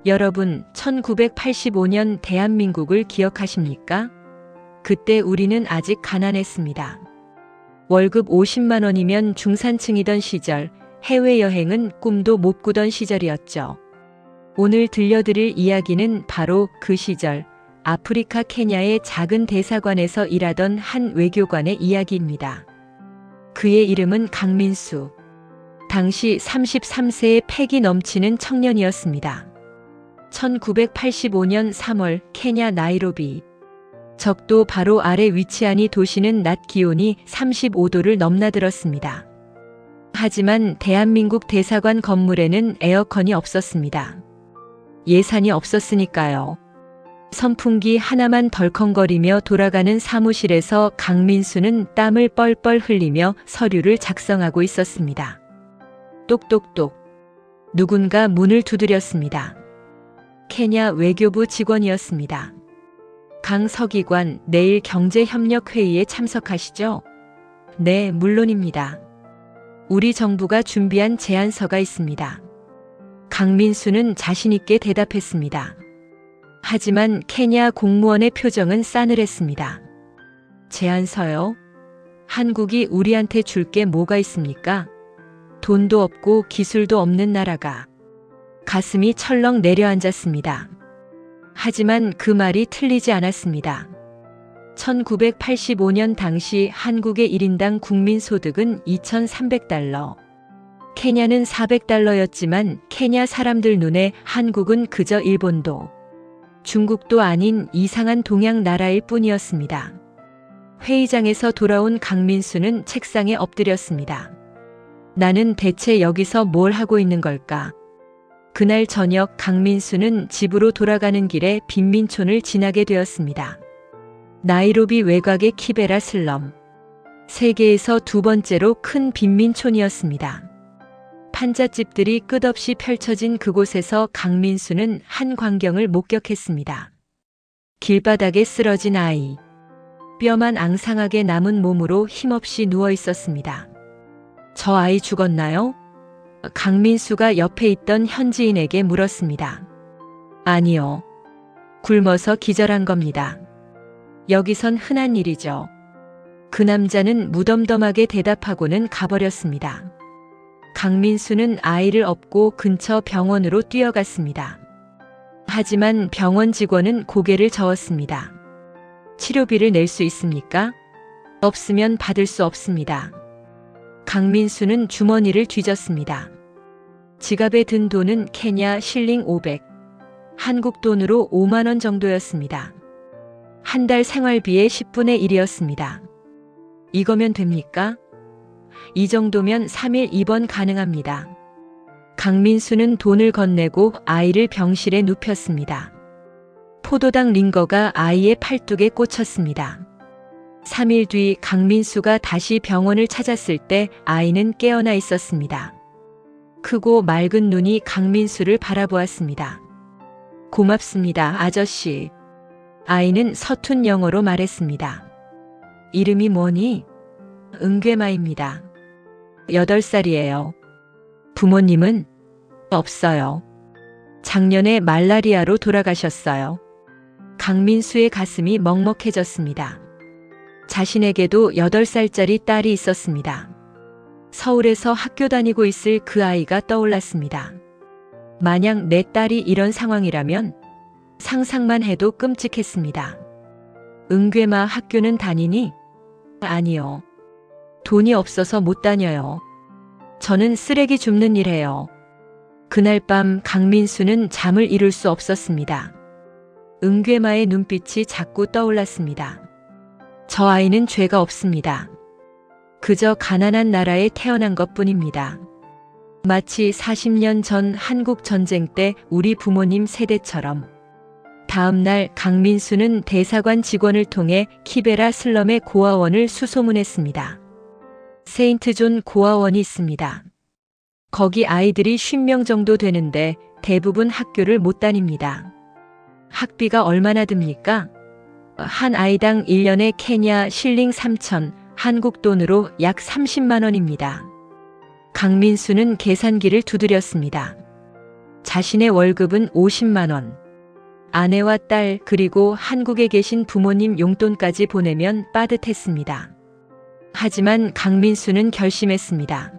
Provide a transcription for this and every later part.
여러분, 1985년 대한민국을 기억하십니까? 그때 우리는 아직 가난했습니다. 월급 50만 원이면 중산층이던 시절, 해외여행은 꿈도 못 꾸던 시절이었죠. 오늘 들려드릴 이야기는 바로 그 시절, 아프리카 케냐의 작은 대사관에서 일하던 한 외교관의 이야기입니다. 그의 이름은 강민수. 당시 33세의 패기 넘치는 청년이었습니다. 1985년 3월 케냐 나이로비. 적도 바로 아래 위치한 이 도시는 낮 기온이 35도를 넘나들었습니다. 하지만 대한민국 대사관 건물에는 에어컨이 없었습니다. 예산이 없었으니까요. 선풍기 하나만 덜컹거리며 돌아가는 사무실에서 강민수는 땀을 뻘뻘 흘리며 서류를 작성하고 있었습니다. 똑똑똑. 누군가 문을 두드렸습니다. 케냐 외교부 직원이었습니다. 강 서기관, 내일 경제협력회의에 참석하시죠? 네, 물론입니다. 우리 정부가 준비한 제안서가 있습니다. 강민수는 자신있게 대답했습니다. 하지만 케냐 공무원의 표정은 싸늘했습니다. 제안서요? 한국이 우리한테 줄 게 뭐가 있습니까? 돈도 없고 기술도 없는 나라가. 가슴이 철렁 내려앉았습니다. 하지만 그 말이 틀리지 않았습니다. 1985년 당시 한국의 1인당 국민소득은 2,300달러. 케냐는 400달러였지만 케냐 사람들 눈에 한국은 그저 일본도, 중국도 아닌 이상한 동양 나라일 뿐이었습니다. 회의장에서 돌아온 강민수는 책상에 엎드렸습니다. 나는 대체 여기서 뭘 하고 있는 걸까? 그날 저녁 강민수는 집으로 돌아가는 길에 빈민촌을 지나게 되었습니다. 나이로비 외곽의 키베라 슬럼. 세계에서 두 번째로 큰 빈민촌이었습니다. 판잣집들이 끝없이 펼쳐진 그곳에서 강민수는 한 광경을 목격했습니다. 길바닥에 쓰러진 아이. 뼈만 앙상하게 남은 몸으로 힘없이 누워 있었습니다. 저 아이 죽었나요? 강민수가 옆에 있던 현지인에게 물었습니다. 아니요. 굶어서 기절한 겁니다. 여기선 흔한 일이죠. 그 남자는 무덤덤하게 대답하고는 가버렸습니다. 강민수는 아이를 업고 근처 병원으로 뛰어갔습니다. 하지만 병원 직원은 고개를 저었습니다. 치료비를 낼 수 있습니까? 없으면 받을 수 없습니다. 강민수는 주머니를 뒤졌습니다. 지갑에 든 돈은 케냐 실링 500, 한국 돈으로 5만 원 정도였습니다. 한 달 생활비의 10분의 1이었습니다. 이거면 됩니까? 이 정도면 3일 입원 가능합니다. 강민수는 돈을 건네고 아이를 병실에 눕혔습니다. 포도당 링거가 아이의 팔뚝에 꽂혔습니다. 3일 뒤 강민수가 다시 병원을 찾았을 때 아이는 깨어나 있었습니다. 크고 맑은 눈이 강민수를 바라보았습니다. 고맙습니다, 아저씨. 아이는 서툰 영어로 말했습니다. 이름이 뭐니? 은괴마입니다. 8살이에요. 부모님은? 없어요. 작년에 말라리아로 돌아가셨어요. 강민수의 가슴이 먹먹해졌습니다. 자신에게도 8살짜리 딸이 있었습니다. 서울에서 학교 다니고 있을 그 아이가 떠올랐습니다. 만약 내 딸이 이런 상황이라면 상상만 해도 끔찍했습니다. 은괴마 학교는 다니니? 아니요. 돈이 없어서 못 다녀요. 저는 쓰레기 줍는 일 해요. 그날 밤 강민수는 잠을 이룰 수 없었습니다. 은괴마의 눈빛이 자꾸 떠올랐습니다. 저 아이는 죄가 없습니다. 그저 가난한 나라에 태어난 것뿐입니다. 마치 40년 전 한국 전쟁 때 우리 부모님 세대처럼. 다음 날 강민수는 대사관 직원을 통해 키베라 슬럼의 고아원을 수소문했습니다. 세인트 존 고아원이 있습니다. 거기 아이들이 50명 정도 되는데 대부분 학교를 못 다닙니다. 학비가 얼마나 듭니까? 한 아이당 1년에 케냐 실링 3천, 한국 돈으로 약 30만 원입니다. 강민수는 계산기를 두드렸습니다. 자신의 월급은 50만 원. 아내와 딸 그리고 한국에 계신 부모님 용돈까지 보내면 빠듯했습니다. 하지만 강민수는 결심했습니다.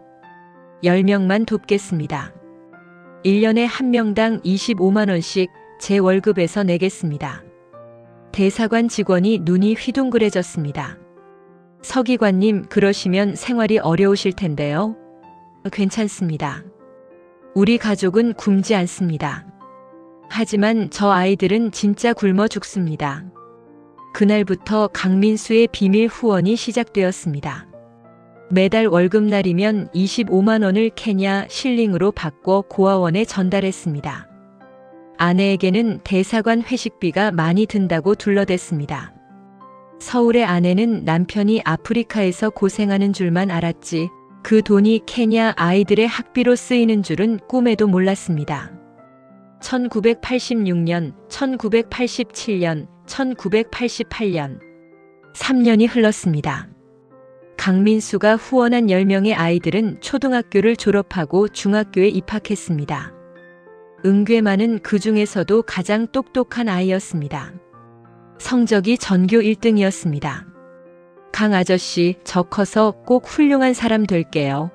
10명만 돕겠습니다. 1년에 한 명당 25만 원씩 제 월급에서 내겠습니다. 대사관 직원이 눈이 휘둥그레졌습니다. 서기관님, 그러시면 생활이 어려우실 텐데요. 괜찮습니다. 우리 가족은 굶지 않습니다. 하지만 저 아이들은 진짜 굶어 죽습니다. 그날부터 강민수의 비밀 후원이 시작되었습니다. 매달 월급날이면 25만 원을 케냐 실링으로 바꿔 고아원에 전달했습니다. 아내에게는 대사관 회식비가 많이 든다고 둘러댔습니다. 서울의 아내는 남편이 아프리카에서 고생하는 줄만 알았지 그 돈이 케냐 아이들의 학비로 쓰이는 줄은 꿈에도 몰랐습니다. 1986년, 1987년, 1988년 3년이 흘렀습니다. 강민수가 후원한 10명의 아이들은 초등학교를 졸업하고 중학교에 입학했습니다. 은괴마는 그 중에서도 가장 똑똑한 아이였습니다. 성적이 전교 1등이었습니다. 강 아저씨, 저 커서 꼭 훌륭한 사람 될게요.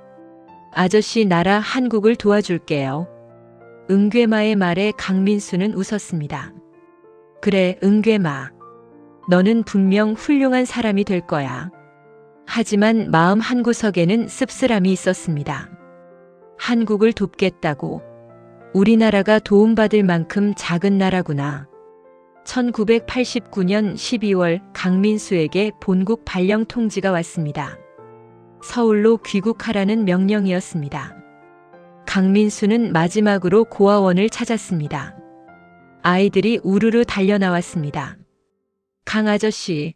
아저씨 나라 한국을 도와줄게요. 은괴마의 말에 강민수는 웃었습니다. 그래, 은괴마. 너는 분명 훌륭한 사람이 될 거야. 하지만 마음 한구석에는 씁쓸함이 있었습니다. 한국을 돕겠다고. 우리나라가 도움받을 만큼 작은 나라구나. 1989년 12월 강민수에게 본국 발령 통지가 왔습니다. 서울로 귀국하라는 명령이었습니다. 강민수는 마지막으로 고아원을 찾았습니다. 아이들이 우르르 달려나왔습니다. 강 아저씨.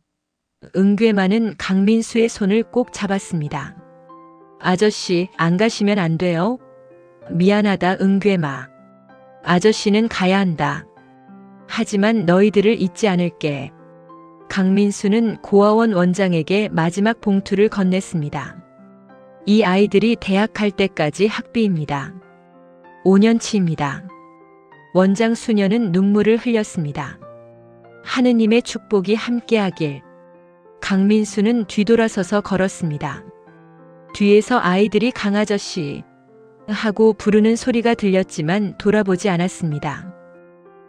은괴마는 강민수의 손을 꼭 잡았습니다. 아저씨, 안 가시면 안 돼요? 미안하다, 은괴마. 아저씨는 가야 한다. 하지만 너희들을 잊지 않을게. 강민수는 고아원 원장에게 마지막 봉투를 건넸습니다. 이 아이들이 대학 갈 때까지 학비입니다. 5년치입니다. 원장 수녀는 눈물을 흘렸습니다. 하느님의 축복이 함께하길. 강민수는 뒤돌아서서 걸었습니다. 뒤에서 아이들이 강아저씨 하고 부르는 소리가 들렸지만 돌아보지 않았습니다.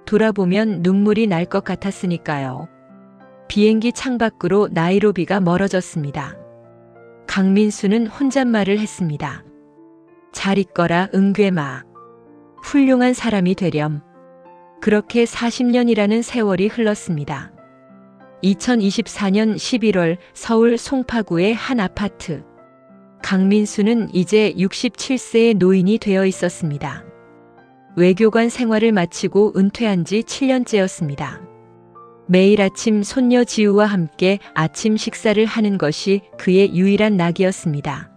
돌아보면 눈물이 날 것 같았으니까요. 비행기 창밖으로 나이로비가 멀어졌습니다. 강민수는 혼잣말을 했습니다. 잘 있거라, 은괴마. 훌륭한 사람이 되렴. 그렇게 40년이라는 세월이 흘렀습니다. 2024년 11월 서울 송파구의 한 아파트. 강민수는 이제 67세의 노인이 되어 있었습니다. 외교관 생활을 마치고 은퇴한 지 7년째였습니다. 매일 아침 손녀 지우와 함께 아침 식사를 하는 것이 그의 유일한 낙이었습니다.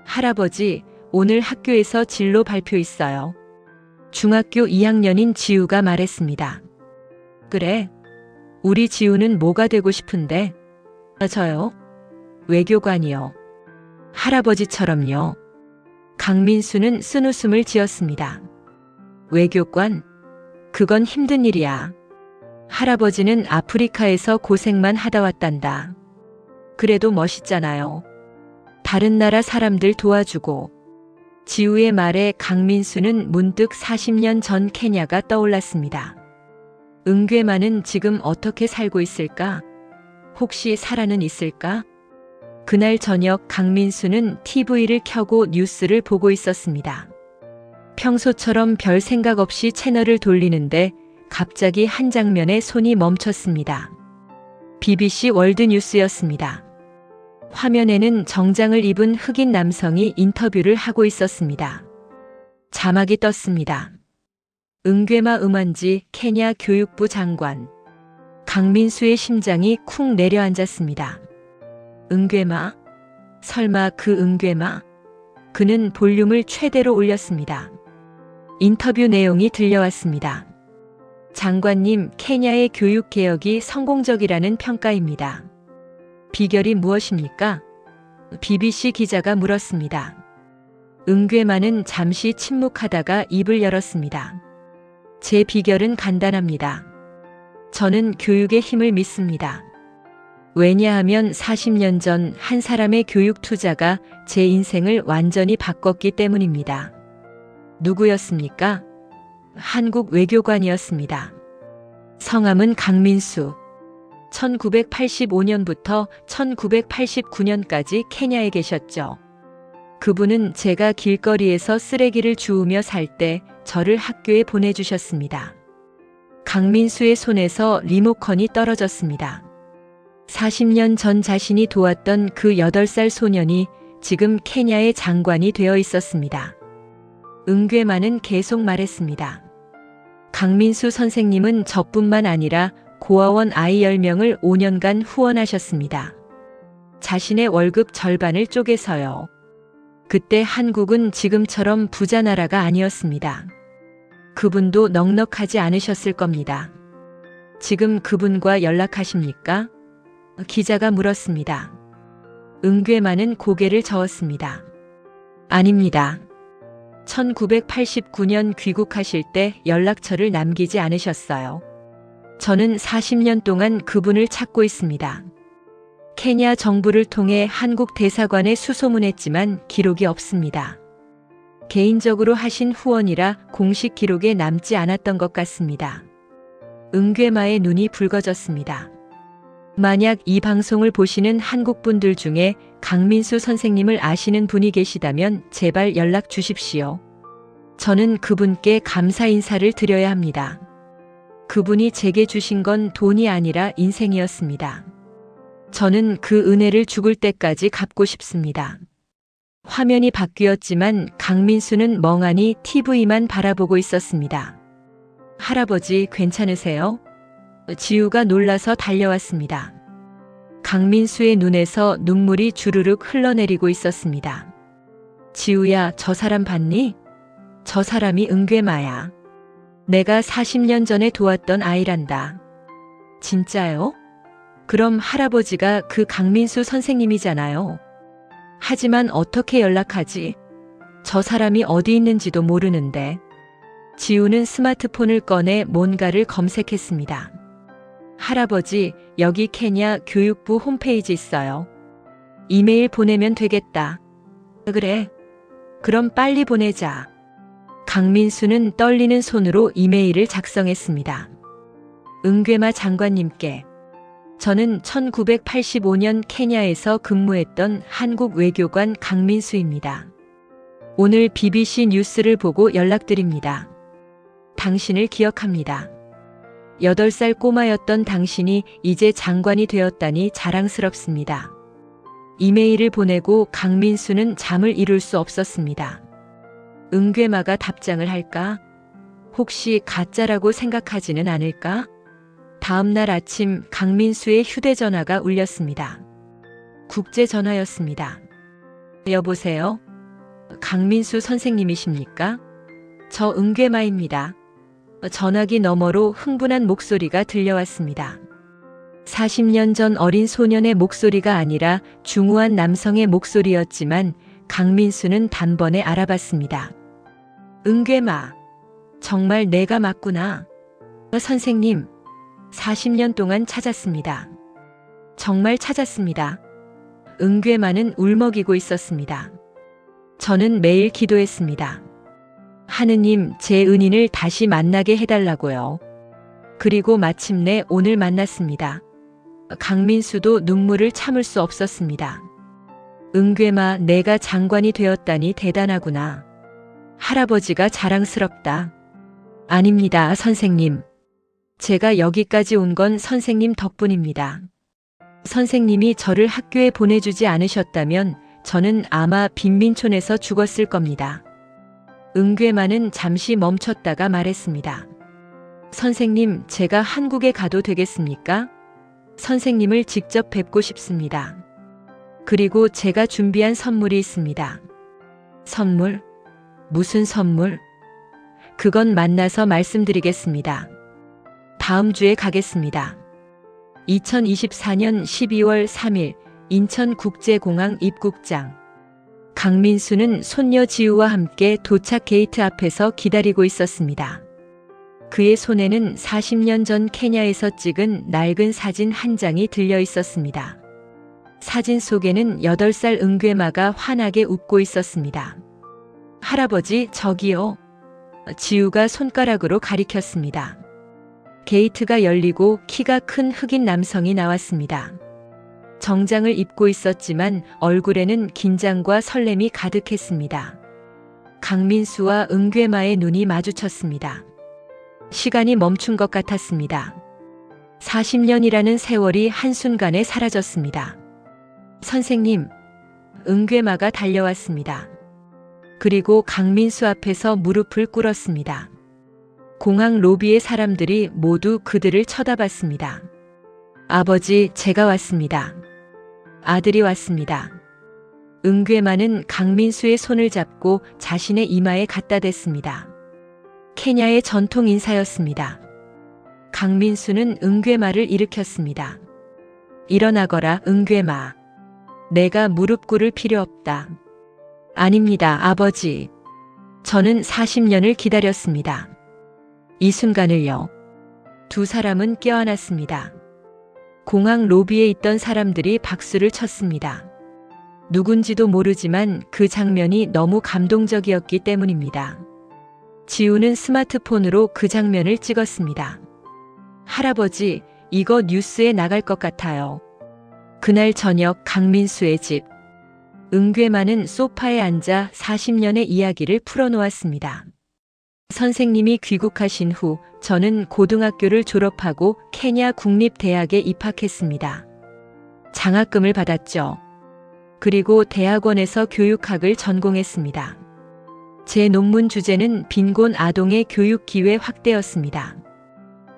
할아버지, 오늘 학교에서 진로 발표 있어요. 중학교 2학년인 지우가 말했습니다. 그래? 우리 지우는 뭐가 되고 싶은데? 저요? 외교관이요. 할아버지처럼요. 강민수는 쓴웃음을 지었습니다. 외교관? 그건 힘든 일이야. 할아버지는 아프리카에서 고생만 하다 왔단다. 그래도 멋있잖아요. 다른 나라 사람들 도와주고. 지우의 말에 강민수는 문득 40년 전 케냐가 떠올랐습니다. 은괴마는 지금 어떻게 살고 있을까? 혹시 살아는 있을까? 그날 저녁 강민수는 TV를 켜고 뉴스를 보고 있었습니다. 평소처럼 별 생각 없이 채널을 돌리는데 갑자기 한 장면에 손이 멈췄습니다. BBC 월드뉴스였습니다. 화면에는 정장을 입은 흑인 남성이 인터뷰를 하고 있었습니다. 자막이 떴습니다. 은괴마 음한지 케냐 교육부 장관. 강민수의 심장이 쿵 내려앉았습니다. 은괴마? 설마 그 은괴마? 그는 볼륨을 최대로 올렸습니다. 인터뷰 내용이 들려왔습니다. 장관님, 케냐의 교육 개혁이 성공적이라는 평가입니다. 비결이 무엇입니까? BBC 기자가 물었습니다. 은괴마는 잠시 침묵하다가 입을 열었습니다. 제 비결은 간단합니다. 저는 교육의 힘을 믿습니다. 왜냐하면 40년 전 한 사람의 교육 투자가 제 인생을 완전히 바꿨기 때문입니다. 누구였습니까? 한국 외교관이었습니다. 성함은 강민수. 1985년부터 1989년까지 케냐에 계셨죠. 그분은 제가 길거리에서 쓰레기를 주우며 살 때 저를 학교에 보내주셨습니다. 강민수의 손에서 리모컨이 떨어졌습니다. 40년 전 자신이 도왔던 그 8살 소년이 지금 케냐의 장관이 되어 있었습니다. 은괴마는 계속 말했습니다. 강민수 선생님은 저뿐만 아니라 고아원 아이 10명을 5년간 후원하셨습니다. 자신의 월급 절반을 쪼개서요. 그때 한국은 지금처럼 부자 나라가 아니었습니다. 그분도 넉넉하지 않으셨을 겁니다. 지금 그분과 연락하십니까? 기자가 물었습니다. 은괴마는 고개를 저었습니다. 아닙니다. 1989년 귀국하실 때 연락처를 남기지 않으셨어요. 저는 40년 동안 그분을 찾고 있습니다. 케냐 정부를 통해 한국 대사관에 수소문했지만 기록이 없습니다. 개인적으로 하신 후원이라 공식 기록에 남지 않았던 것 같습니다. 은괴마의 눈이 붉어졌습니다. 만약 이 방송을 보시는 한국 분들 중에 강민수 선생님을 아시는 분이 계시다면 제발 연락 주십시오. 저는 그분께 감사 인사를 드려야 합니다. 그분이 제게 주신 건 돈이 아니라 인생이었습니다. 저는 그 은혜를 죽을 때까지 갚고 싶습니다. 화면이 바뀌었지만 강민수는 멍하니 TV만 바라보고 있었습니다. 할아버지 괜찮으세요? 지우가 놀라서 달려왔습니다. 강민수의 눈에서 눈물이 주르륵 흘러내리고 있었습니다. 지우야, 저 사람 봤니? 저 사람이 은괴마야. 내가 40년 전에 도왔던 아이란다. 진짜요? 그럼 할아버지가 그 강민수 선생님이잖아요. 하지만 어떻게 연락하지? 저 사람이 어디 있는지도 모르는데. 지우는 스마트폰을 꺼내 뭔가를 검색했습니다. 할아버지, 여기 케냐 교육부 홈페이지 있어요. 이메일 보내면 되겠다. 그래. 그럼 빨리 보내자. 강민수는 떨리는 손으로 이메일을 작성했습니다. 은괴마 장관님께. 저는 1985년 케냐에서 근무했던 한국 외교관 강민수입니다. 오늘 BBC 뉴스를 보고 연락드립니다. 당신을 기억합니다. 8살 꼬마였던 당신이 이제 장관이 되었다니 자랑스럽습니다. 이메일을 보내고 강민수는 잠을 이룰 수 없었습니다. 은괴마가 답장을 할까? 혹시 가짜라고 생각하지는 않을까? 다음 날 아침 강민수의 휴대전화가 울렸습니다. 국제전화였습니다. 여보세요? 강민수 선생님이십니까? 저 은괴마입니다. 전화기 너머로 흥분한 목소리가 들려왔습니다. 40년 전 어린 소년의 목소리가 아니라 중후한 남성의 목소리였지만 강민수는 단번에 알아봤습니다. 은괴마, 정말 내가 맞구나. 선생님, 40년 동안 찾았습니다. 정말 찾았습니다. 은괴마는 울먹이고 있었습니다. 저는 매일 기도했습니다. 하느님, 제 은인을 다시 만나게 해달라고요. 그리고 마침내 오늘 만났습니다. 강민수도 눈물을 참을 수 없었습니다. 은괴마, 내가 장관이 되었다니 대단하구나. 할아버지가 자랑스럽다. 아닙니다, 선생님. 제가 여기까지 온 건 선생님 덕분입니다. 선생님이 저를 학교에 보내주지 않으셨다면 저는 아마 빈민촌에서 죽었을 겁니다. 은괴마는 잠시 멈췄다가 말했습니다. 선생님, 제가 한국에 가도 되겠습니까? 선생님을 직접 뵙고 싶습니다. 그리고 제가 준비한 선물이 있습니다. 선물? 무슨 선물? 그건 만나서 말씀드리겠습니다. 다음 주에 가겠습니다. 2024년 12월 3일 인천국제공항 입국장. 강민수는 손녀 지우와 함께 도착 게이트 앞에서 기다리고 있었습니다. 그의 손에는 40년 전 케냐에서 찍은 낡은 사진 한 장이 들려 있었습니다. 사진 속에는 8살 은괴마가 환하게 웃고 있었습니다. 할아버지, 저기요. 지우가 손가락으로 가리켰습니다. 게이트가 열리고 키가 큰 흑인 남성이 나왔습니다. 정장을 입고 있었지만 얼굴에는 긴장과 설렘이 가득했습니다. 강민수와 은괴마의 눈이 마주쳤습니다. 시간이 멈춘 것 같았습니다. 40년이라는 세월이 한순간에 사라졌습니다. 선생님, 은괴마가 달려왔습니다. 그리고 강민수 앞에서 무릎을 꿇었습니다. 공항 로비의 사람들이 모두 그들을 쳐다봤습니다. 아버지, 제가 왔습니다. 아들이 왔습니다. 은괴마는 강민수의 손을 잡고 자신의 이마에 갖다 댔습니다. 케냐의 전통 인사였습니다. 강민수는 은괴마를 일으켰습니다. 일어나거라, 은괴마. 내가 무릎 꿇을 필요 없다. 아닙니다, 아버지. 저는 40년을 기다렸습니다. 이 순간을요. 두 사람은 껴안았습니다. 공항 로비에 있던 사람들이 박수를 쳤습니다. 누군지도 모르지만 그 장면이 너무 감동적이었기 때문입니다. 지우는 스마트폰으로 그 장면을 찍었습니다. 할아버지, 이거 뉴스에 나갈 것 같아요. 그날 저녁 강민수의 집. 은괴마는 소파에 앉아 40년의 이야기를 풀어놓았습니다. 선생님이 귀국하신 후 저는 고등학교를 졸업하고 케냐 국립대학에 입학했습니다. 장학금을 받았죠. 그리고 대학원에서 교육학을 전공했습니다. 제 논문 주제는 빈곤 아동의 교육 기회 확대였습니다.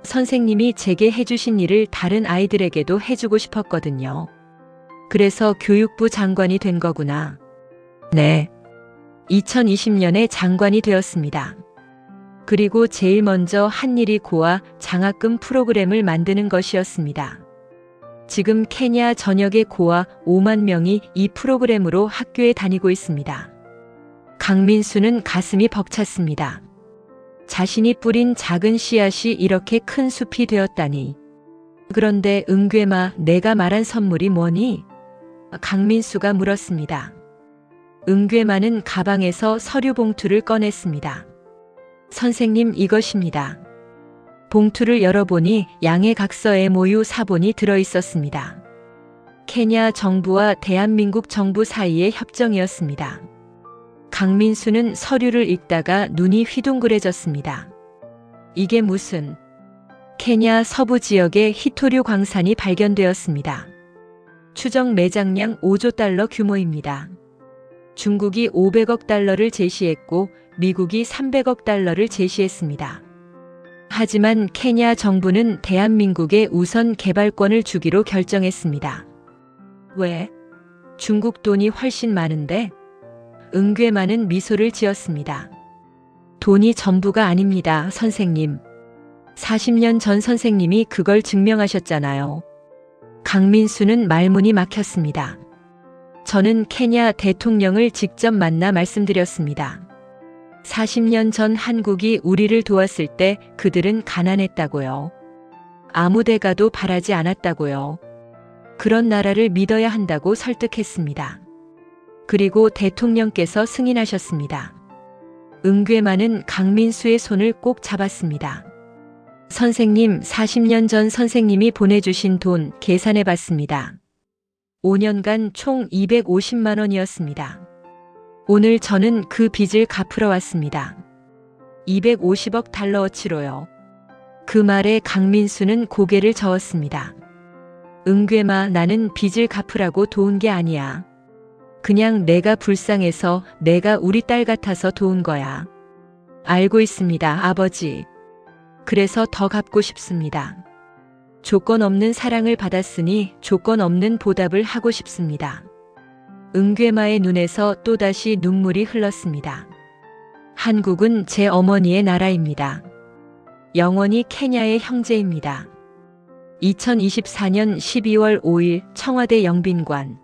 선생님이 제게 해주신 일을 다른 아이들에게도 해주고 싶었거든요. 그래서 교육부 장관이 된 거구나. 네. 2020년에 장관이 되었습니다. 그리고 제일 먼저 한 일이 고아 장학금 프로그램을 만드는 것이었습니다. 지금 케냐 전역의 고아 5만 명이 이 프로그램으로 학교에 다니고 있습니다. 강민수는 가슴이 벅찼습니다. 자신이 뿌린 작은 씨앗이 이렇게 큰 숲이 되었다니. 그런데 은괴마, 내가 말한 선물이 뭐니? 강민수가 물었습니다. 은괴마는 가방에서 서류 봉투를 꺼냈습니다. 선생님, 이것입니다. 봉투를 열어보니 양해 각서 MOU 사본이 들어있었습니다. 케냐 정부와 대한민국 정부 사이의 협정이었습니다. 강민수는 서류를 읽다가 눈이 휘둥그레졌습니다. 이게 무슨... 케냐 서부 지역에 히토류 광산이 발견되었습니다. 추정 매장량 5조 달러 규모입니다. 중국이 500억 달러를 제시했고 미국이 300억 달러를 제시했습니다. 하지만 케냐 정부는 대한민국에 우선 개발권을 주기로 결정했습니다. 왜? 중국 돈이 훨씬 많은데? 은괴마는 미소를 지었습니다. 돈이 전부가 아닙니다, 선생님. 40년 전 선생님이 그걸 증명하셨잖아요. 강민수는 말문이 막혔습니다. 저는 케냐 대통령을 직접 만나 말씀드렸습니다. 40년 전 한국이 우리를 도왔을 때 그들은 가난했다고요. 아무 데 가도 바라지 않았다고요. 그런 나라를 믿어야 한다고 설득했습니다. 그리고 대통령께서 승인하셨습니다. 은괴마는 강민수의 손을 꼭 잡았습니다. 선생님, 40년 전 선생님이 보내주신 돈 계산해 봤습니다. 5년간 총 250만 원이었습니다. 오늘 저는 그 빚을 갚으러 왔습니다. 250억 달러어치로요. 그 말에 강민수는 고개를 저었습니다. 은괴마, 나는 빚을 갚으라고 도운 게 아니야. 그냥 내가 불쌍해서, 내가 우리 딸 같아서 도운 거야. 알고 있습니다, 아버지. 그래서 더 갚고 싶습니다. 조건 없는 사랑을 받았으니 조건 없는 보답을 하고 싶습니다. 은괴마의 눈에서 또다시 눈물이 흘렀습니다. 한국은 제 어머니의 나라입니다. 영원히 케냐의 형제입니다. 2024년 12월 5일 청와대 영빈관.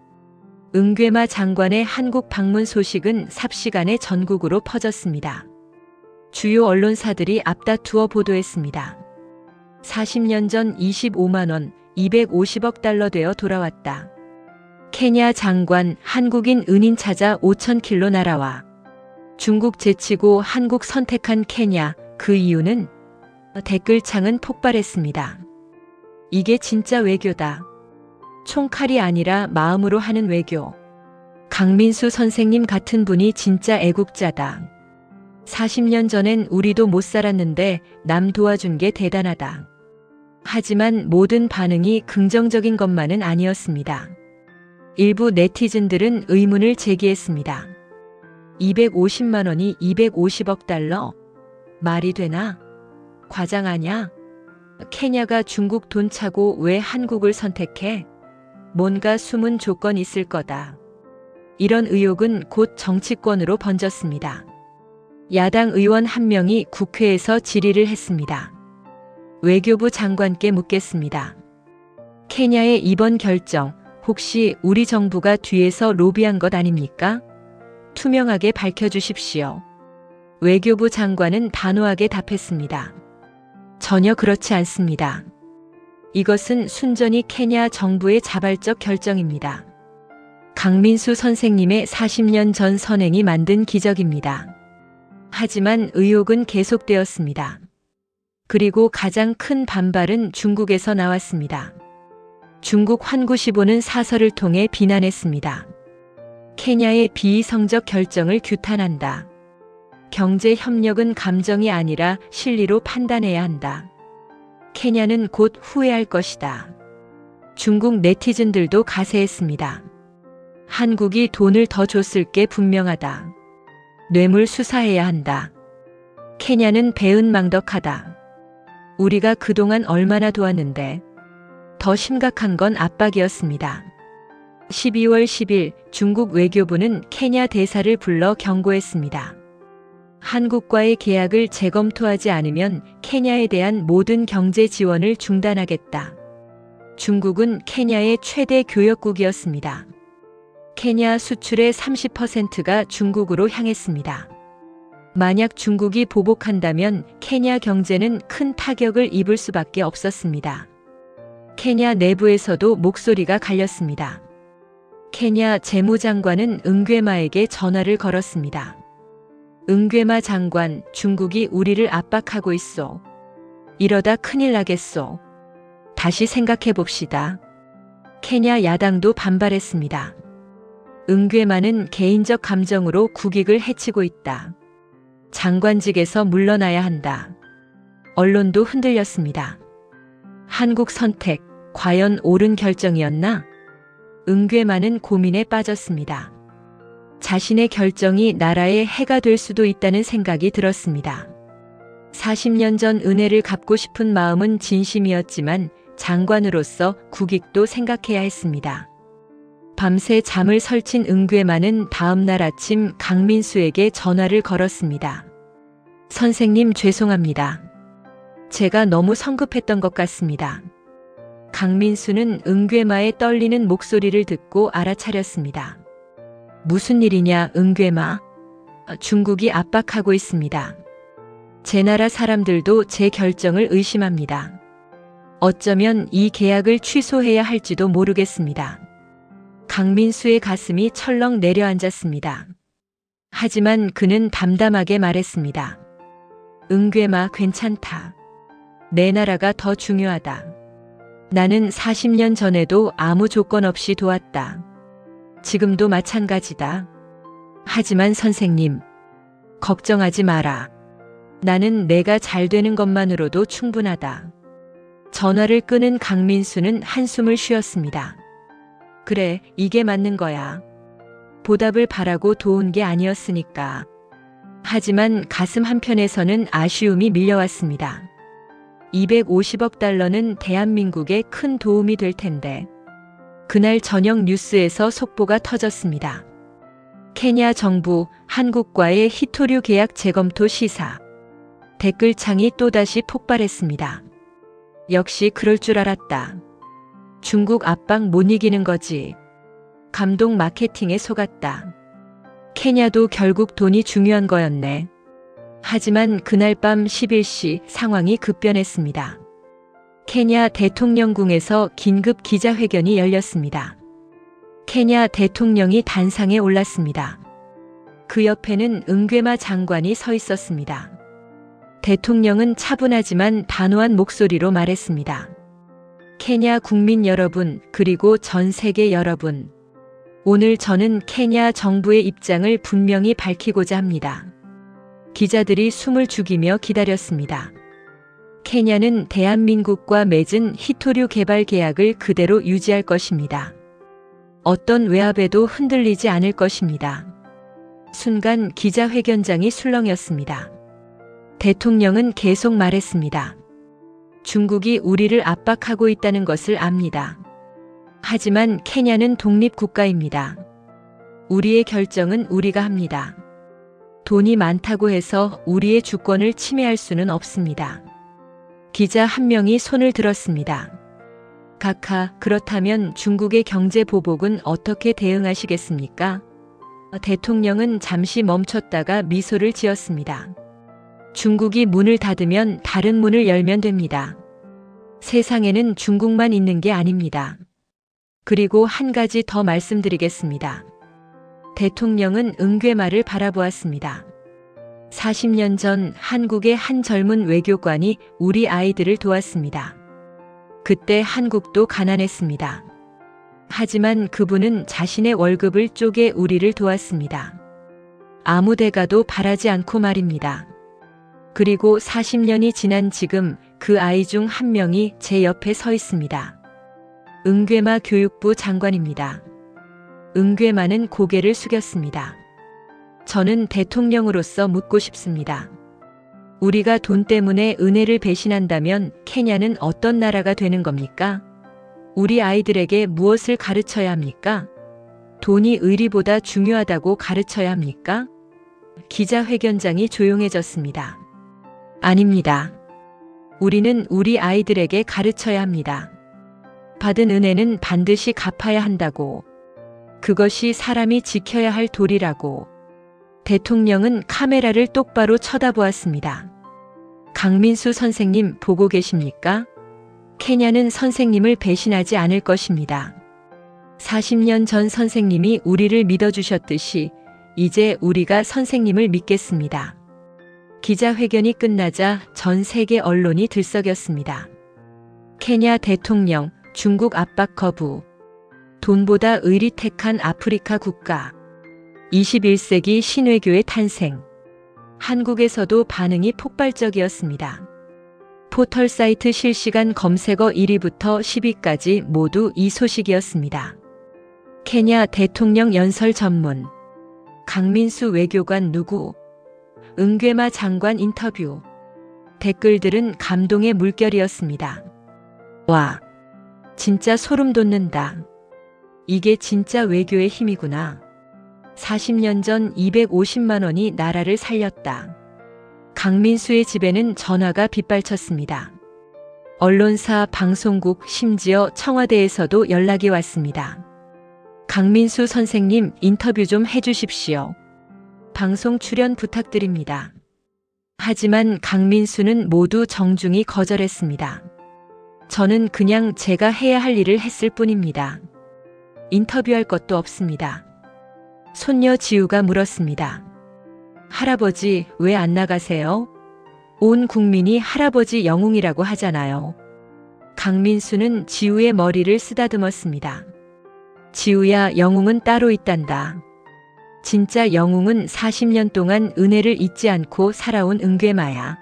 은괴마 장관의 한국 방문 소식은 삽시간에 전국으로 퍼졌습니다. 주요 언론사들이 앞다투어 보도했습니다. 40년 전 25만 원, 250억 달러 되어 돌아왔다. 케냐 장관 한국인 은인 찾아 5,000킬로 날아와. 중국 제치고 한국 선택한 케냐, 그 이유는? 댓글창은 폭발했습니다. 이게 진짜 외교다. 총칼이 아니라 마음으로 하는 외교. 강민수 선생님 같은 분이 진짜 애국자다. 40년 전엔 우리도 못 살았는데 남 도와준 게 대단하다. 하지만 모든 반응이 긍정적인 것만은 아니었습니다. 일부 네티즌들은 의문을 제기했습니다. 250만 원이 250억 달러? 말이 되나? 과장하냐? 케냐가 중국 돈 차고 왜 한국을 선택해? 뭔가 숨은 조건 있을 거다. 이런 의혹은 곧 정치권으로 번졌습니다. 야당 의원 한 명이 국회에서 질의를 했습니다. 외교부 장관께 묻겠습니다. 케냐의 이번 결정, 혹시 우리 정부가 뒤에서 로비한 것 아닙니까? 투명하게 밝혀주십시오. 외교부 장관은 단호하게 답했습니다. 전혀 그렇지 않습니다. 이것은 순전히 케냐 정부의 자발적 결정입니다. 강민수 선생님의 40년 전 선행이 만든 기적입니다. 하지만 의혹은 계속되었습니다. 그리고 가장 큰 반발은 중국에서 나왔습니다. 중국 환구시보는 사설을 통해 비난했습니다. 케냐의 비이성적 결정을 규탄한다. 경제 협력은 감정이 아니라 실리로 판단해야 한다. 케냐는 곧 후회할 것이다. 중국 네티즌들도 가세했습니다. 한국이 돈을 더 줬을 게 분명하다. 뇌물 수사해야 한다. 케냐는 배은망덕하다. 우리가 그동안 얼마나 도왔는데. 더 심각한 건 압박이었습니다. 12월 10일 중국 외교부는 케냐 대사를 불러 경고했습니다. 한국과의 계약을 재검토하지 않으면 케냐에 대한 모든 경제 지원을 중단하겠다. 중국은 케냐의 최대 교역국이었습니다. 케냐 수출의 30%가 중국으로 향했습니다. 만약 중국이 보복한다면 케냐 경제는 큰 타격을 입을 수밖에 없었습니다. 케냐 내부에서도 목소리가 갈렸습니다. 케냐 재무장관은 은괴마에게 전화를 걸었습니다. 은괴마 장관, 중국이 우리를 압박하고 있어. 이러다 큰일 나겠소. 다시 생각해 봅시다. 케냐 야당도 반발했습니다. 은괴마는 개인적 감정으로 국익을 해치고 있다. 장관직에서 물러나야 한다. 언론도 흔들렸습니다. 한국 선택, 과연 옳은 결정이었나? 은괴마는 고민에 빠졌습니다. 자신의 결정이 나라에 해가 될 수도 있다는 생각이 들었습니다. 40년 전 은혜를 갚고 싶은 마음은 진심이었지만 장관으로서 국익도 생각해야 했습니다. 밤새 잠을 설친 은괴마는 다음 날 아침 강민수에게 전화를 걸었습니다. 선생님 죄송합니다. 제가 너무 성급했던 것 같습니다. 강민수는 은괴마의 떨리는 목소리를 듣고 알아차렸습니다. 무슨 일이냐, 은괴마? 중국이 압박하고 있습니다. 제 나라 사람들도 제 결정을 의심합니다. 어쩌면 이 계약을 취소해야 할지도 모르겠습니다. 강민수의 가슴이 철렁 내려앉았습니다. 하지만 그는 담담하게 말했습니다. 은괴마 괜찮다. 내 나라가 더 중요하다. 나는 40년 전에도 아무 조건 없이 도왔다. 지금도 마찬가지다. 하지만 선생님, 걱정하지 마라. 나는 내가 잘 되는 것만으로도 충분하다. 전화를 끊은 강민수는 한숨을 쉬었습니다. 그래, 이게 맞는 거야. 보답을 바라고 도운 게 아니었으니까. 하지만 가슴 한편에서는 아쉬움이 밀려왔습니다. 250억 달러는 대한민국에 큰 도움이 될 텐데. 그날 저녁 뉴스에서 속보가 터졌습니다. 케냐 정부 한국과의 히토류 계약 재검토 시사. 댓글창이 또다시 폭발했습니다. 역시 그럴 줄 알았다. 중국 압박 못 이기는 거지. 감동 마케팅에 속았다. 케냐도 결국 돈이 중요한 거였네. 하지만 그날 밤 11시 상황이 급변했습니다. 케냐 대통령궁에서 긴급 기자회견이 열렸습니다. 케냐 대통령이 단상에 올랐습니다. 그 옆에는 은괴마 장관이 서 있었습니다. 대통령은 차분하지만 단호한 목소리로 말했습니다. 케냐 국민 여러분, 그리고 전 세계 여러분. 오늘 저는 케냐 정부의 입장을 분명히 밝히고자 합니다. 기자들이 숨을 죽이며 기다렸습니다. 케냐는 대한민국과 맺은 히토류 개발 계약을 그대로 유지할 것입니다. 어떤 외압에도 흔들리지 않을 것입니다. 순간 기자회견장이 술렁였습니다. 대통령은 계속 말했습니다. 중국이 우리를 압박하고 있다는 것을 압니다. 하지만 케냐는 독립국가입니다. 우리의 결정은 우리가 합니다. 돈이 많다고 해서 우리의 주권을 침해할 수는 없습니다. 기자 한 명이 손을 들었습니다. 각하, 그렇다면 중국의 경제 보복은 어떻게 대응하시겠습니까? 대통령은 잠시 멈췄다가 미소를 지었습니다. 중국이 문을 닫으면 다른 문을 열면 됩니다. 세상에는 중국만 있는 게 아닙니다. 그리고 한 가지 더 말씀드리겠습니다. 대통령은 은괴마를 바라보았습니다. 40년 전 한국의 한 젊은 외교관이 우리 아이들을 도왔습니다. 그때 한국도 가난했습니다. 하지만 그분은 자신의 월급을 쪼개 우리를 도왔습니다. 아무 대가도 바라지 않고 말입니다. 그리고 40년이 지난 지금 그 아이 중 한 명이 제 옆에 서 있습니다. 은괴마 교육부 장관입니다. 은괴마는 고개를 숙였습니다. 저는 대통령으로서 묻고 싶습니다. 우리가 돈 때문에 은혜를 배신한다면 케냐는 어떤 나라가 되는 겁니까? 우리 아이들에게 무엇을 가르쳐야 합니까? 돈이 의리보다 중요하다고 가르쳐야 합니까? 기자회견장이 조용해졌습니다. 아닙니다. 우리는 우리 아이들에게 가르쳐야 합니다. 받은 은혜는 반드시 갚아야 한다고. 그것이 사람이 지켜야 할 도리라고. 대통령은 카메라를 똑바로 쳐다보았습니다. 강민수 선생님 보고 계십니까? 케냐는 선생님을 배신하지 않을 것입니다. 40년 전 선생님이 우리를 믿어주셨듯이 이제 우리가 선생님을 믿겠습니다. 기자회견이 끝나자 전 세계 언론이 들썩였습니다. 케냐 대통령, 중국 압박 거부. 돈보다 의리 택한 아프리카 국가. 21세기 신외교의 탄생. 한국에서도 반응이 폭발적이었습니다. 포털 사이트 실시간 검색어 1위부터 10위까지 모두 이 소식이었습니다. 케냐 대통령 연설 전문. 강민수 외교관 누구? 은괴마 장관 인터뷰. 댓글들은 감동의 물결이었습니다. 와, 진짜 소름 돋는다. 이게 진짜 외교의 힘이구나. 40년 전 250만 원이 나라를 살렸다. 강민수의 집에는 전화가 빗발쳤습니다. 언론사, 방송국, 심지어 청와대에서도 연락이 왔습니다. 강민수 선생님 인터뷰 좀 해주십시오. 방송 출연 부탁드립니다. 하지만 강민수는 모두 정중히 거절했습니다. 저는 그냥 제가 해야 할 일을 했을 뿐입니다. 인터뷰할 것도 없습니다. 손녀 지우가 물었습니다. 할아버지, 왜 안 나가세요? 온 국민이 할아버지 영웅이라고 하잖아요. 강민수는 지우의 머리를 쓰다듬었습니다. 지우야, 영웅은 따로 있단다. 진짜 영웅은 40년 동안 은혜를 잊지 않고 살아온 은괴마야.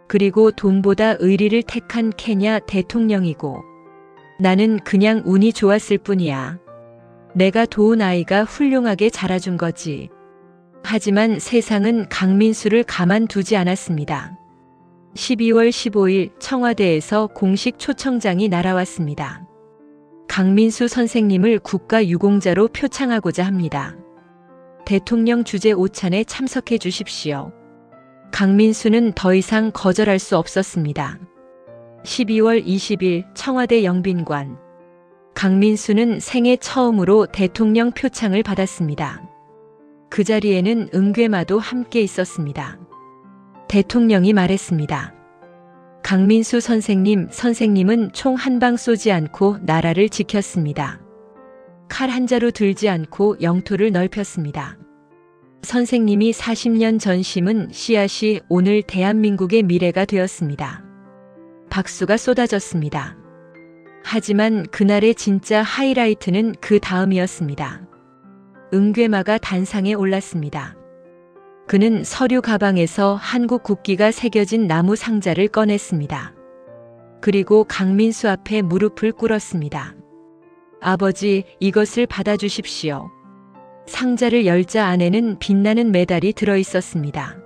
그리고 돈보다 의리를 택한 케냐 대통령이고, 나는 그냥 운이 좋았을 뿐이야. 내가 도운 아이가 훌륭하게 자라준 거지. 하지만 세상은 강민수를 가만두지 않았습니다. 12월 15일 청와대에서 공식 초청장이 날아왔습니다. 강민수 선생님을 국가유공자로 표창하고자 합니다. 대통령 주재 오찬에 참석해 주십시오. 강민수는 더 이상 거절할 수 없었습니다. 12월 20일 청와대 영빈관. 강민수는 생애 처음으로 대통령 표창을 받았습니다. 그 자리에는 은괴마도 함께 있었습니다. 대통령이 말했습니다. 강민수 선생님은 총 한 방 쏘지 않고 나라를 지켰습니다. 칼 한 자루 들지 않고 영토를 넓혔습니다. 선생님이 40년 전 심은 씨앗이 오늘 대한민국의 미래가 되었습니다. 박수가 쏟아졌습니다. 하지만 그날의 진짜 하이라이트는 그 다음이었습니다. 은괴마가 단상에 올랐습니다. 그는 서류 가방에서 한국 국기가 새겨진 나무 상자를 꺼냈습니다. 그리고 강민수 앞에 무릎을 꿇었습니다. 아버지, 이것을 받아주십시오. 상자를 열자 안에는 빛나는 메달이 들어있었습니다.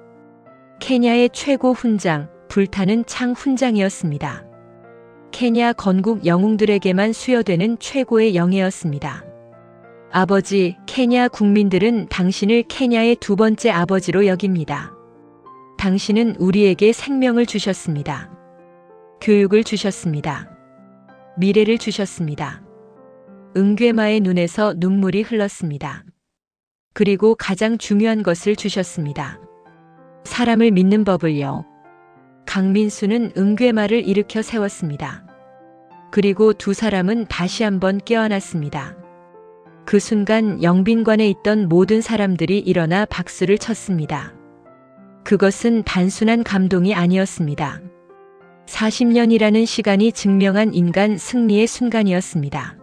케냐의 최고 훈장, 불타는 창 훈장이었습니다. 케냐 건국 영웅들에게만 수여되는 최고의 영예였습니다. 아버지, 케냐 국민들은 당신을 케냐의 두 번째 아버지로 여깁니다. 당신은 우리에게 생명을 주셨습니다. 교육을 주셨습니다. 미래를 주셨습니다. 은괴마의 눈에서 눈물이 흘렀습니다. 그리고 가장 중요한 것을 주셨습니다. 사람을 믿는 법을요. 강민수는 은괴마를 일으켜 세웠습니다. 그리고 두 사람은 다시 한번 깨어났습니다. 그 순간 영빈관에 있던 모든 사람들이 일어나 박수를 쳤습니다. 그것은 단순한 감동이 아니었습니다. 40년이라는 시간이 증명한 인간 승리의 순간이었습니다.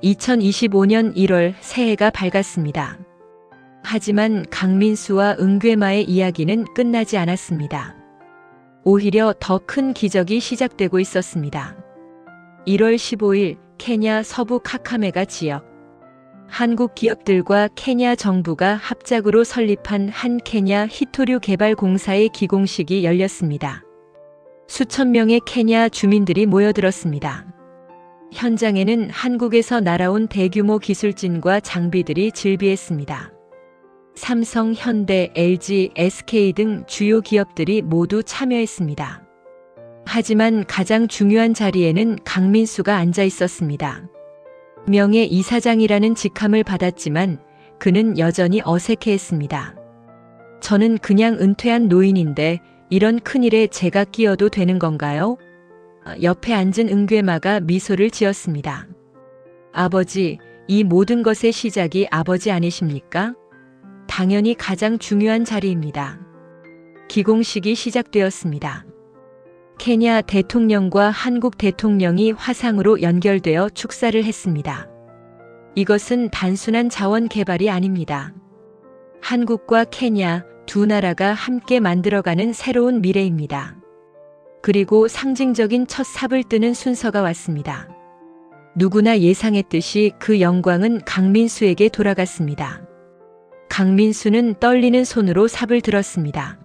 2025년 1월 새해가 밝았습니다. 하지만 강민수와 은괴마의 이야기는 끝나지 않았습니다. 오히려 더 큰 기적이 시작되고 있었습니다. 1월 15일 케냐 서부 카카메가 지역. 한국 기업들과 케냐 정부가 합작으로 설립한 한 케냐 히토류 개발 공사의 기공식이 열렸습니다. 수천 명의 케냐 주민들이 모여들었습니다. 현장에는 한국에서 날아온 대규모 기술진과 장비들이 즐비했습니다. 삼성, 현대, LG, SK 등 주요 기업들이 모두 참여했습니다. 하지만 가장 중요한 자리에는 강민수가 앉아 있었습니다. 명예 이사장이라는 직함을 받았지만 그는 여전히 어색해했습니다. 저는 그냥 은퇴한 노인인데 이런 큰일에 제가 끼어도 되는 건가요? 옆에 앉은 은괴마가 미소를 지었습니다. 아버지, 이 모든 것의 시작이 아버지 아니십니까? 당연히 가장 중요한 자리입니다. 기공식이 시작되었습니다. 케냐 대통령과 한국 대통령이 화상으로 연결되어 축사를 했습니다. 이것은 단순한 자원 개발이 아닙니다. 한국과 케냐 두 나라가 함께 만들어가는 새로운 미래입니다. 그리고 상징적인 첫 삽을 뜨는 순서가 왔습니다. 누구나 예상했듯이 그 영광은 강민수에게 돌아갔습니다. 강민수는 떨리는 손으로 삽을 들었습니다.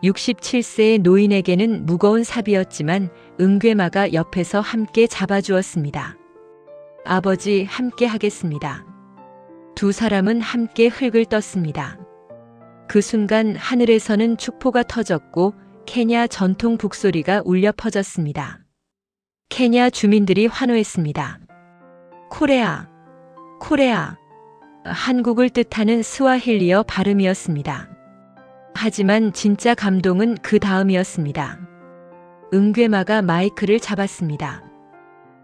67세의 노인에게는 무거운 삽이었지만 은괴마가 옆에서 함께 잡아주었습니다. 아버지, 함께 하겠습니다. 두 사람은 함께 흙을 떴습니다. 그 순간 하늘에서는 축포가 터졌고 케냐 전통 북소리가 울려 퍼졌습니다. 케냐 주민들이 환호했습니다. 코레아, 코레아. 한국을 뜻하는 스와힐리어 발음이었습니다. 하지만 진짜 감동은 그 다음이었습니다. 은괴마가 마이크를 잡았습니다.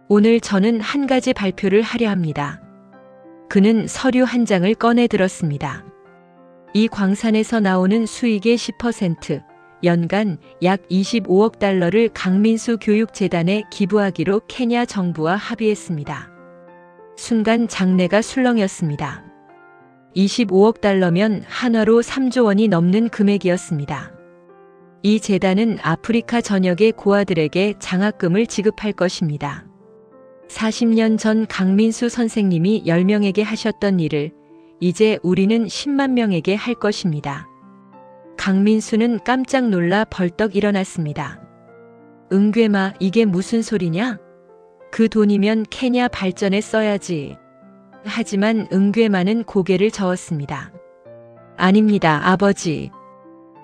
오늘 저는 한 가지 발표를 하려 합니다. 그는 서류 한 장을 꺼내 들었습니다. 이 광산에서 나오는 수익의 10%, 연간 약 25억 달러를 강민수 교육재단에 기부하기로 케냐 정부와 합의했습니다. 순간 장내가 술렁였습니다. 25억 달러면 한화로 3조 원이 넘는 금액이었습니다. 이 재단은 아프리카 전역의 고아들에게 장학금을 지급할 것입니다. 40년 전 강민수 선생님이 10명에게 하셨던 일을 이제 우리는 10만 명에게 할 것입니다. 강민수는 깜짝 놀라 벌떡 일어났습니다. 은괴마, 이게 무슨 소리냐? 그 돈이면 케냐 발전에 써야지. 하지만 은괴마는 고개를 저었습니다. 아닙니다, 아버지.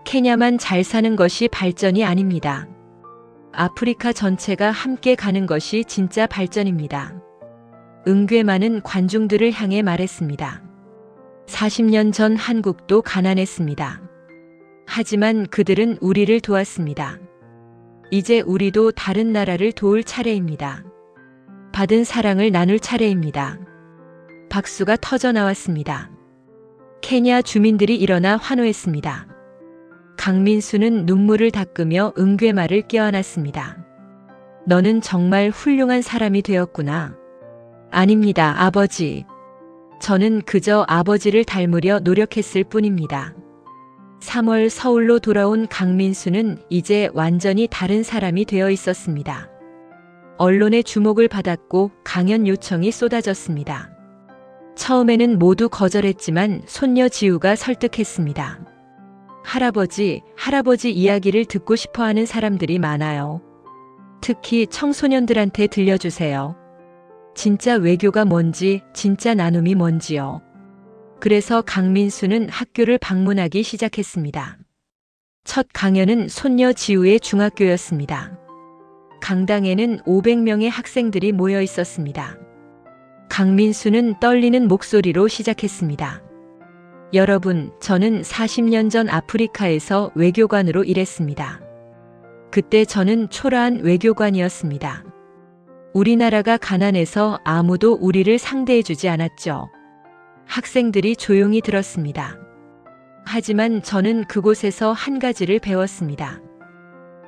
케냐만 잘 사는 것이 발전이 아닙니다. 아프리카 전체가 함께 가는 것이 진짜 발전입니다. 은괴 많은 관중들을 향해 말했습니다. 40년 전 한국도 가난했습니다. 하지만 그들은 우리를 도왔습니다. 이제 우리도 다른 나라를 도울 차례입니다. 받은 사랑을 나눌 차례입니다. 박수가 터져 나왔습니다. 케냐 주민들이 일어나 환호했습니다. 강민수는 눈물을 닦으며 은괴말을 껴안았습니다. 너는 정말 훌륭한 사람이 되었구나. 아닙니다, 아버지. 저는 그저 아버지를 닮으려 노력했을 뿐입니다. 3월 서울로 돌아온 강민수는 이제 완전히 다른 사람이 되어 있었습니다. 언론의 주목을 받았고 강연 요청이 쏟아졌습니다. 처음에는 모두 거절했지만 손녀 지우가 설득했습니다. 할아버지 이야기를 듣고 싶어 하는 사람들이 많아요. 특히 청소년들한테 들려주세요. 진짜 외교가 뭔지, 진짜 나눔이 뭔지요. 그래서 강민수는 학교를 방문하기 시작했습니다. 첫 강연은 손녀 지우의 중학교였습니다. 강당에는 500명의 학생들이 모여 있었습니다. 강민수는 떨리는 목소리로 시작했습니다. 여러분, 저는 40년 전 아프리카에서 외교관으로 일했습니다. 그때 저는 초라한 외교관이었습니다. 우리나라가 가난해서 아무도 우리를 상대해주지 않았죠. 학생들이 조용히 들었습니다. 하지만 저는 그곳에서 한 가지를 배웠습니다.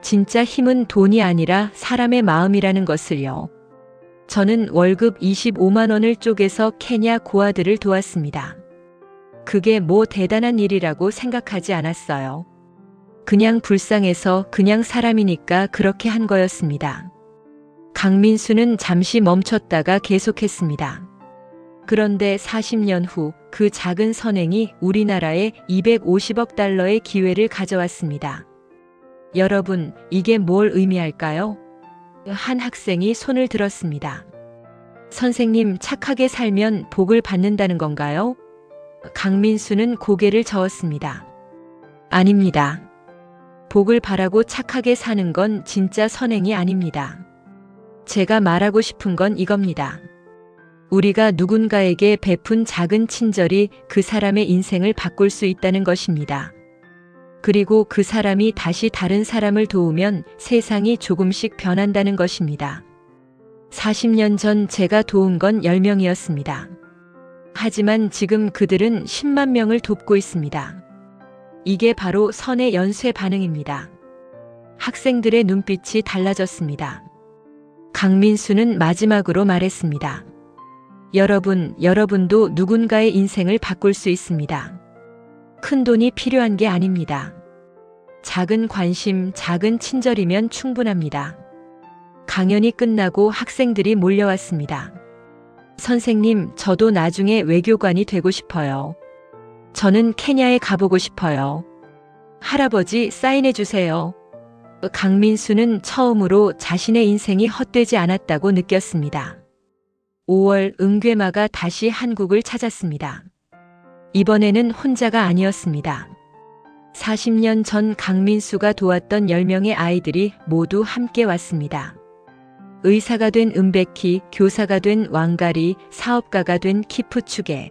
진짜 힘은 돈이 아니라 사람의 마음이라는 것을요. 저는 월급 25만 원을 쪼개서 케냐 고아들을 도왔습니다. 그게 뭐 대단한 일이라고 생각하지 않았어요. 그냥 불쌍해서 그냥 사람이니까 그렇게 한 거였습니다. 강민수는 잠시 멈췄다가 계속했습니다. 그런데 40년 후 그 작은 선행이 우리나라에 250억 달러의 기회를 가져왔습니다. 여러분, 이게 뭘 의미할까요? 한 학생이 손을 들었습니다. 선생님, 착하게 살면 복을 받는다는 건가요? 강민수는 고개를 저었습니다. 아닙니다. 복을 바라고 착하게 사는 건 진짜 선행이 아닙니다. 제가 말하고 싶은 건 이겁니다. 우리가 누군가에게 베푼 작은 친절이 그 사람의 인생을 바꿀 수 있다는 것입니다. 그리고 그 사람이 다시 다른 사람을 도우면 세상이 조금씩 변한다는 것입니다. 40년 전 제가 도운 건 10명이었습니다. 하지만 지금 그들은 10만 명을 돕고 있습니다. 이게 바로 선의 연쇄 반응입니다. 학생들의 눈빛이 달라졌습니다. 강민수는 마지막으로 말했습니다. 여러분도 누군가의 인생을 바꿀 수 있습니다. 큰 돈이 필요한 게 아닙니다. 작은 관심, 작은 친절이면 충분합니다. 강연이 끝나고 학생들이 몰려왔습니다. 선생님, 저도 나중에 외교관이 되고 싶어요. 저는 케냐에 가보고 싶어요. 할아버지, 사인해 주세요. 강민수는 처음으로 자신의 인생이 헛되지 않았다고 느꼈습니다. 5월 은괴마가 다시 한국을 찾았습니다. 이번에는 혼자가 아니었습니다. 40년 전 강민수가 도왔던 10명의 아이들이 모두 함께 왔습니다. 의사가 된 은백희, 교사가 된 왕가리, 사업가가 된 키프추게.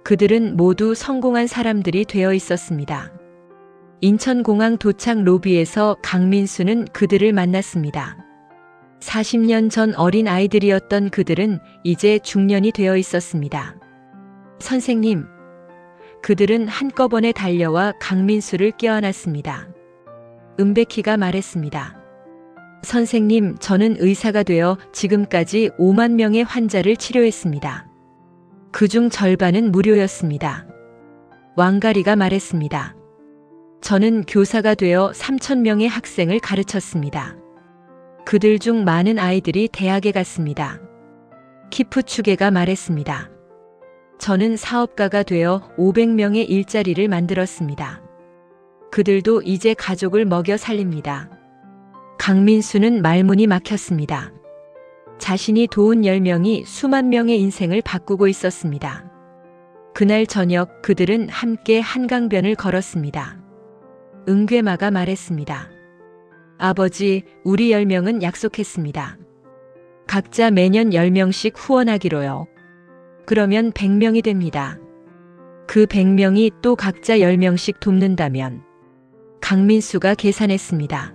그들은 모두 성공한 사람들이 되어 있었습니다. 인천공항 도착 로비에서 강민수는 그들을 만났습니다. 40년 전 어린 아이들이었던 그들은 이제 중년이 되어 있었습니다. 선생님, 그들은 한꺼번에 달려와 강민수를 껴안았습니다. 은백희가 말했습니다. 선생님, 저는 의사가 되어 지금까지 5만 명의 환자를 치료했습니다. 그중 절반은 무료였습니다. 왕가리가 말했습니다. 저는 교사가 되어 3천 명의 학생을 가르쳤습니다. 그들 중 많은 아이들이 대학에 갔습니다. 키프추게가 말했습니다. 저는 사업가가 되어 500명의 일자리를 만들었습니다. 그들도 이제 가족을 먹여 살립니다. 강민수는 말문이 막혔습니다. 자신이 도운 10명이 수만 명의 인생을 바꾸고 있었습니다. 그날 저녁 그들은 함께 한강변을 걸었습니다. 은괴마가 말했습니다. 아버지, 우리 10명은 약속했습니다. 각자 매년 10명씩 후원하기로요. 그러면 100명이 됩니다. 그 100명이 또 각자 10명씩 돕는다면 강민수가 계산했습니다.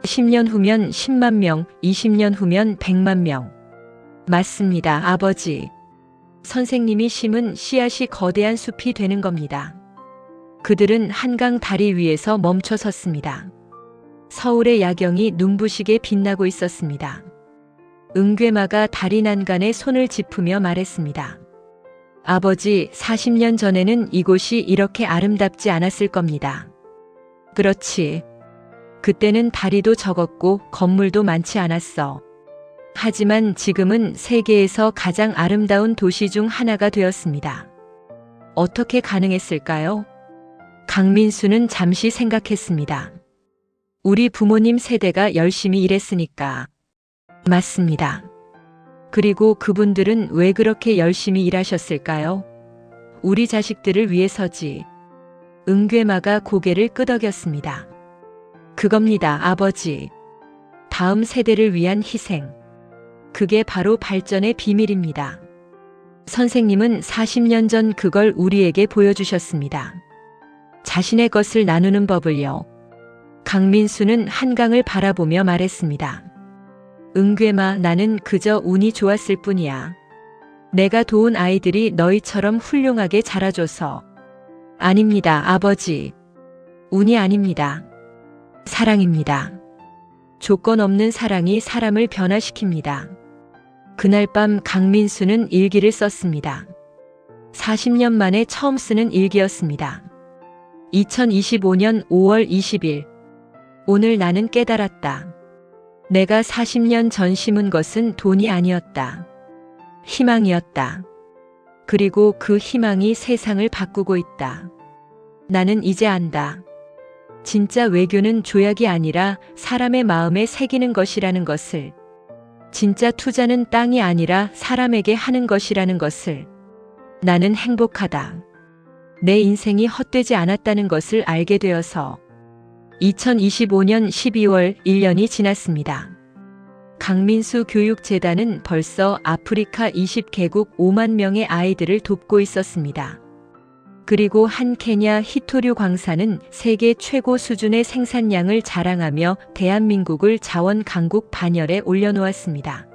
10년 후면 10만 명, 20년 후면 100만 명. 맞습니다, 아버지. 선생님이 심은 씨앗이 거대한 숲이 되는 겁니다. 그들은 한강 다리 위에서 멈춰 섰습니다. 서울의 야경이 눈부시게 빛나고 있었습니다. 은괴마가 다리 난간에 손을 짚으며 말했습니다. 아버지, 40년 전에는 이곳이 이렇게 아름답지 않았을 겁니다. 그렇지. 그때는 다리도 적었고 건물도 많지 않았어. 하지만 지금은 세계에서 가장 아름다운 도시 중 하나가 되었습니다. 어떻게 가능했을까요? 강민수는 잠시 생각했습니다. 우리 부모님 세대가 열심히 일했으니까. 맞습니다. 그리고 그분들은 왜 그렇게 열심히 일하셨을까요? 우리 자식들을 위해서지. 은괴마가 고개를 끄덕였습니다. 그겁니다, 아버지. 다음 세대를 위한 희생. 그게 바로 발전의 비밀입니다. 선생님은 40년 전 그걸 우리에게 보여주셨습니다. 자신의 것을 나누는 법을요. 강민수는 한강을 바라보며 말했습니다. 은괴마, 나는 그저 운이 좋았을 뿐이야. 내가 도운 아이들이 너희처럼 훌륭하게 자라줘서. 아닙니다, 아버지. 운이 아닙니다. 사랑입니다. 조건 없는 사랑이 사람을 변화시킵니다. 그날 밤 강민수는 일기를 썼습니다. 40년 만에 처음 쓰는 일기였습니다. 2025년 5월 20일. 오늘 나는 깨달았다. 내가 40년 전 심은 것은 돈이 아니었다. 희망이었다. 그리고 그 희망이 세상을 바꾸고 있다. 나는 이제 안다. 진짜 외교는 조약이 아니라 사람의 마음에 새기는 것이라는 것을. 진짜 투자는 땅이 아니라 사람에게 하는 것이라는 것을. 나는 행복하다. 내 인생이 헛되지 않았다는 것을 알게 되어서. 2025년 12월 1년이 지났습니다. 강민수 교육재단은 벌써 아프리카 20개국 5만 명의 아이들을 돕고 있었습니다. 그리고 한 케냐 히토류 광산은 세계 최고 수준의 생산량을 자랑하며 대한민국을 자원 강국 반열에 올려놓았습니다.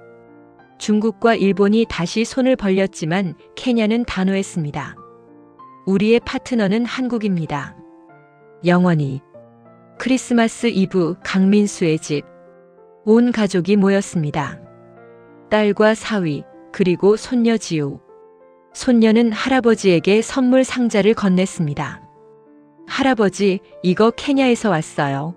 중국과 일본이 다시 손을 벌렸지만 케냐는 단호했습니다. 우리의 파트너는 한국입니다. 영원히. 크리스마스 이브 강민수의 집. 온 가족이 모였습니다. 딸과 사위, 그리고 손녀 지우. 손녀는 할아버지에게 선물 상자를 건넸습니다. 할아버지, 이거 케냐에서 왔어요.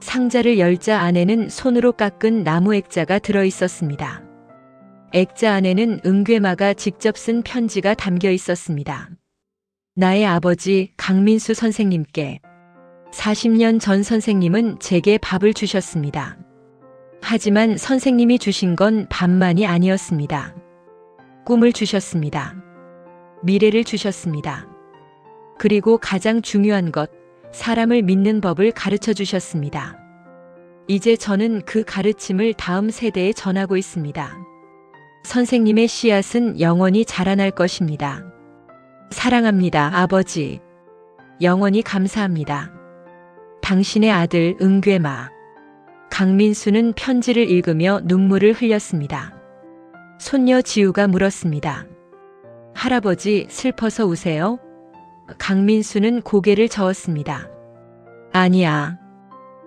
상자를 열자 안에는 손으로 깎은 나무 액자가 들어 있었습니다. 액자 안에는 은괴마가 직접 쓴 편지가 담겨 있었습니다. 나의 아버지 강민수 선생님께. 40년 전 선생님은 제게 밥을 주셨습니다. 하지만 선생님이 주신 건 밥만이 아니었습니다. 꿈을 주셨습니다. 미래를 주셨습니다. 그리고 가장 중요한 것, 사람을 믿는 법을 가르쳐 주셨습니다. 이제 저는 그 가르침을 다음 세대에 전하고 있습니다. 선생님의 씨앗은 영원히 자라날 것입니다. 사랑합니다, 아버지. 영원히 감사합니다. 당신의 아들 은괴마. 강민수는 편지를 읽으며 눈물을 흘렸습니다. 손녀 지우가 물었습니다. 할아버지, 슬퍼서 우세요? 강민수는 고개를 저었습니다. 아니야.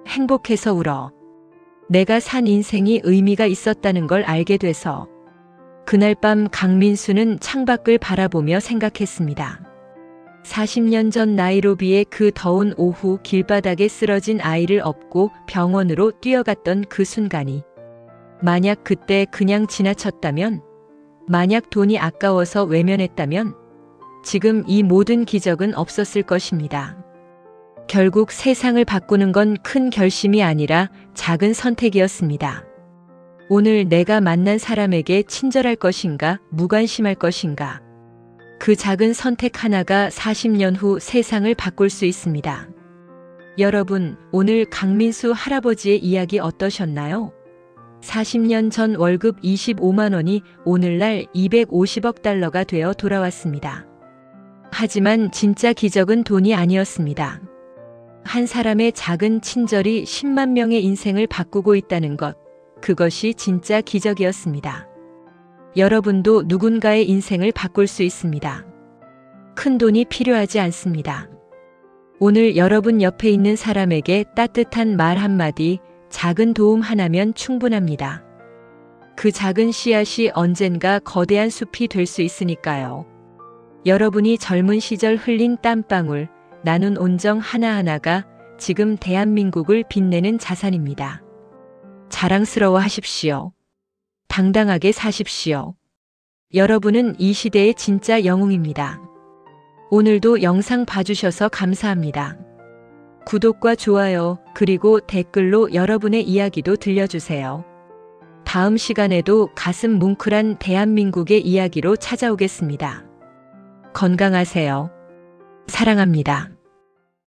행복해서 울어. 내가 산 인생이 의미가 있었다는 걸 알게 돼서. 그날 밤 강민수는 창밖을 바라보며 생각했습니다. 40년 전 나이로비의 그 더운 오후 길바닥에 쓰러진 아이를 업고 병원으로 뛰어갔던 그 순간이. 만약 그때 그냥 지나쳤다면, 만약 돈이 아까워서 외면했다면, 지금 이 모든 기적은 없었을 것입니다. 결국 세상을 바꾸는 건 큰 결심이 아니라 작은 선택이었습니다. 오늘 내가 만난 사람에게 친절할 것인가, 무관심할 것인가. 그 작은 선택 하나가 40년 후 세상을 바꿀 수 있습니다. 여러분, 오늘 강민수 할아버지의 이야기 어떠셨나요? 40년 전 월급 25만 원이 오늘날 250억 달러가 되어 돌아왔습니다. 하지만 진짜 기적은 돈이 아니었습니다. 한 사람의 작은 친절이 10만 명의 인생을 바꾸고 있다는 것, 그것이 진짜 기적이었습니다. 여러분도 누군가의 인생을 바꿀 수 있습니다. 큰 돈이 필요하지 않습니다. 오늘 여러분 옆에 있는 사람에게 따뜻한 말 한마디, 작은 도움 하나면 충분합니다. 그 작은 씨앗이 언젠가 거대한 숲이 될 수 있으니까요. 여러분이 젊은 시절 흘린 땀방울, 나눈 온정 하나하나가 지금 대한민국을 빛내는 자산입니다. 자랑스러워 하십시오. 당당하게 사십시오. 여러분은 이 시대의 진짜 영웅입니다. 오늘도 영상 봐주셔서 감사합니다. 구독과 좋아요, 그리고 댓글로 여러분의 이야기도 들려주세요. 다음 시간에도 가슴 뭉클한 대한민국의 이야기로 찾아오겠습니다. 건강하세요. 사랑합니다.